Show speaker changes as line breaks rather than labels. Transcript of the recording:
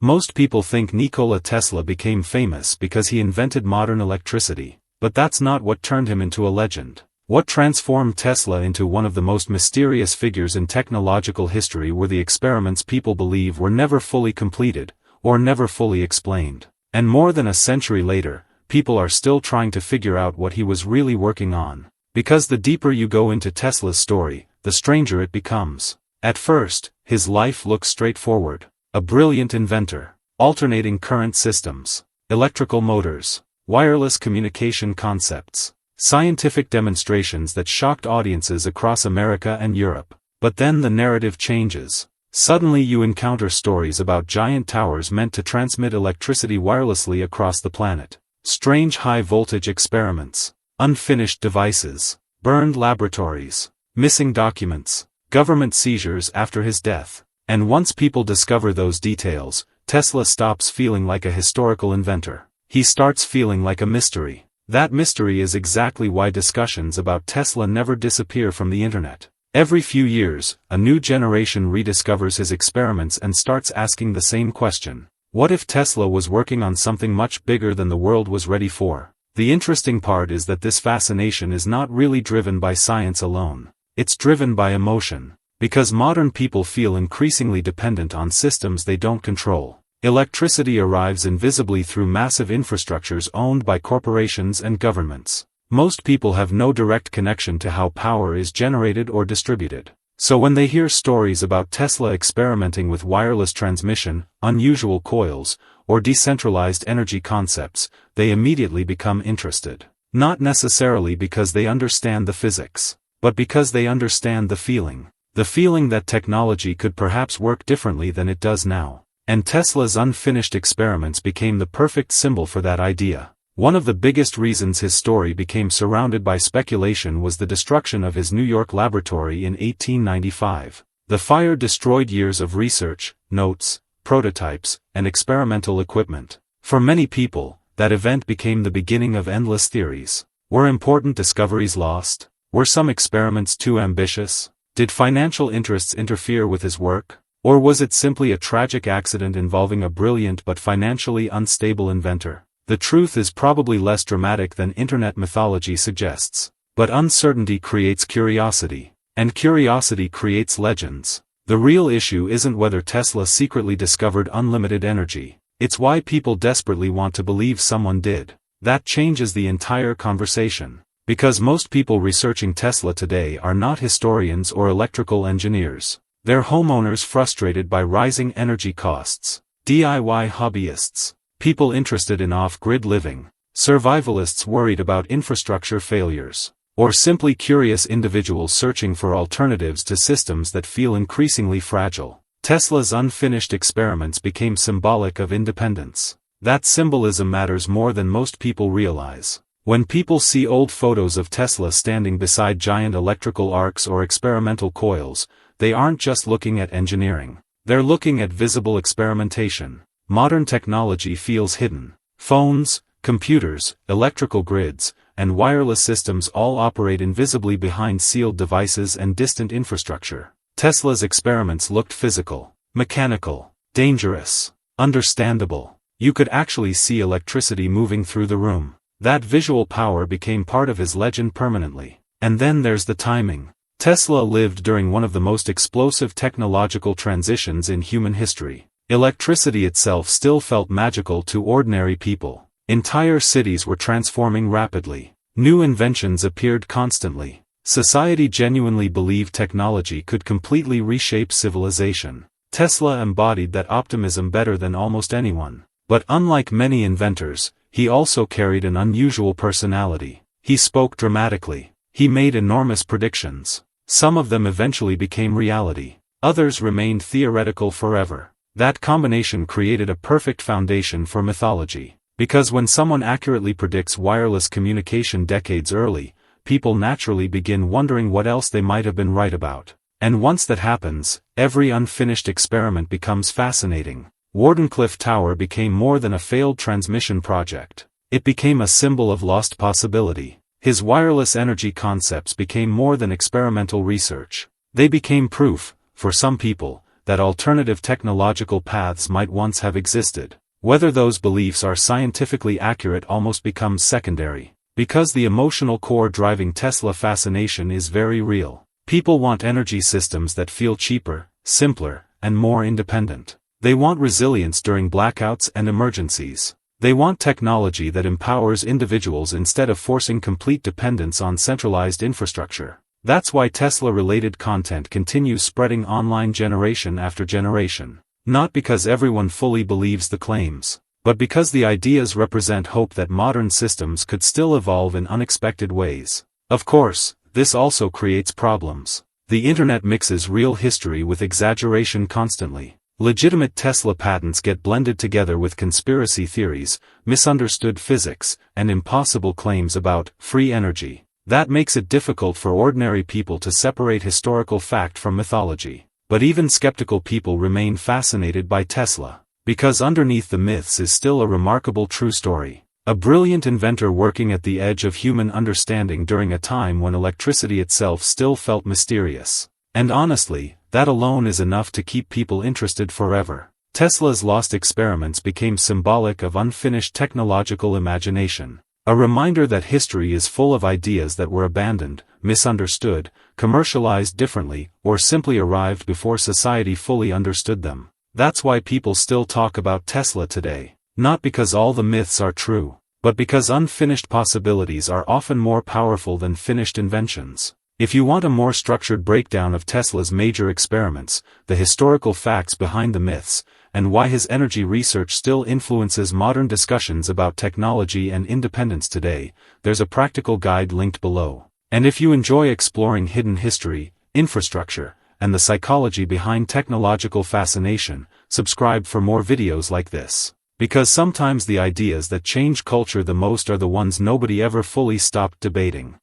Most people think Nikola Tesla became famous because he invented modern electricity, but that's not what turned him into a legend. What transformed Tesla into one of the most mysterious figures in technological history were the experiments people believe were never fully completed, or never fully explained. And more than a century later, people are still trying to figure out what he was really working on. Because the deeper you go into Tesla's story, the stranger it becomes. At first, his life looks straightforward. A brilliant inventor. Alternating current systems. Electrical motors. Wireless communication concepts. Scientific demonstrations that shocked audiences across America and Europe. But then the narrative changes. Suddenly you encounter stories about giant towers meant to transmit electricity wirelessly across the planet. Strange high-voltage experiments. Unfinished devices. Burned laboratories. Missing documents. Government seizures after his death. And once people discover those details, Tesla stops feeling like a historical inventor. He starts feeling like a mystery. That mystery is exactly why discussions about Tesla never disappear from the internet. Every few years, a new generation rediscovers his experiments and starts asking the same question. What if Tesla was working on something much bigger than the world was ready for? The interesting part is that this fascination is not really driven by science alone. It's driven by emotion. Because modern people feel increasingly dependent on systems they don't control. Electricity arrives invisibly through massive infrastructures owned by corporations and governments. Most people have no direct connection to how power is generated or distributed. So when they hear stories about Tesla experimenting with wireless transmission, unusual coils, or decentralized energy concepts, they immediately become interested. Not necessarily because they understand the physics, but because they understand the feeling. The feeling that technology could perhaps work differently than it does now. And Tesla's unfinished experiments became the perfect symbol for that idea. One of the biggest reasons his story became surrounded by speculation was the destruction of his New York laboratory in 1895. The fire destroyed years of research, notes, prototypes, and experimental equipment. For many people, that event became the beginning of endless theories. Were important discoveries lost? Were some experiments too ambitious? Did financial interests interfere with his work? Or was it simply a tragic accident involving a brilliant but financially unstable inventor? The truth is probably less dramatic than internet mythology suggests. But uncertainty creates curiosity. And curiosity creates legends. The real issue isn't whether Tesla secretly discovered unlimited energy. It's why people desperately want to believe someone did. That changes the entire conversation. Because most people researching Tesla today are not historians or electrical engineers. They're homeowners frustrated by rising energy costs, DIY hobbyists, people interested in off-grid living, survivalists worried about infrastructure failures, or simply curious individuals searching for alternatives to systems that feel increasingly fragile. Tesla's unfinished experiments became symbolic of independence. That symbolism matters more than most people realize. When people see old photos of Tesla standing beside giant electrical arcs or experimental coils, they aren't just looking at engineering. They're looking at visible experimentation. Modern technology feels hidden. Phones, computers, electrical grids, and wireless systems all operate invisibly behind sealed devices and distant infrastructure. Tesla's experiments looked physical, mechanical, dangerous, understandable. You could actually see electricity moving through the room. That visual power became part of his legend permanently. And then there's the timing. Tesla lived during one of the most explosive technological transitions in human history. Electricity itself still felt magical to ordinary people. Entire cities were transforming rapidly. New inventions appeared constantly. Society genuinely believed technology could completely reshape civilization. Tesla embodied that optimism better than almost anyone. But unlike many inventors, he also carried an unusual personality. He spoke dramatically. He made enormous predictions. Some of them eventually became reality. Others remained theoretical forever. That combination created a perfect foundation for mythology. Because when someone accurately predicts wireless communication decades early, people naturally begin wondering what else they might have been right about. And once that happens, every unfinished experiment becomes fascinating. Wardenclyffe Tower became more than a failed transmission project. It became a symbol of lost possibility. His wireless energy concepts became more than experimental research. They became proof, for some people, that alternative technological paths might once have existed. Whether those beliefs are scientifically accurate almost becomes secondary, because the emotional core driving Tesla fascination is very real. People want energy systems that feel cheaper, simpler, and more independent. They want resilience during blackouts and emergencies. They want technology that empowers individuals instead of forcing complete dependence on centralized infrastructure. That's why Tesla-related content continues spreading online generation after generation. Not because everyone fully believes the claims, but because the ideas represent hope that modern systems could still evolve in unexpected ways. Of course, this also creates problems. The internet mixes real history with exaggeration constantly. Legitimate Tesla patents get blended together with conspiracy theories, misunderstood physics, and impossible claims about free energy. That makes it difficult for ordinary people to separate historical fact from mythology. But even skeptical people remain fascinated by Tesla, because underneath the myths is still a remarkable true story. A brilliant inventor working at the edge of human understanding during a time when electricity itself still felt mysterious. And honestly, that alone is enough to keep people interested forever. Tesla's lost experiments became symbolic of unfinished technological imagination. A reminder that history is full of ideas that were abandoned, misunderstood, commercialized differently, or simply arrived before society fully understood them. That's why people still talk about Tesla today. Not because all the myths are true, but because unfinished possibilities are often more powerful than finished inventions. If you want a more structured breakdown of Tesla's major experiments, the historical facts behind the myths, and why his energy research still influences modern discussions about technology and independence today, there's a practical guide linked below. And if you enjoy exploring hidden history, infrastructure, and the psychology behind technological fascination, subscribe for more videos like this. Because sometimes the ideas that change culture the most are the ones nobody ever fully stopped debating.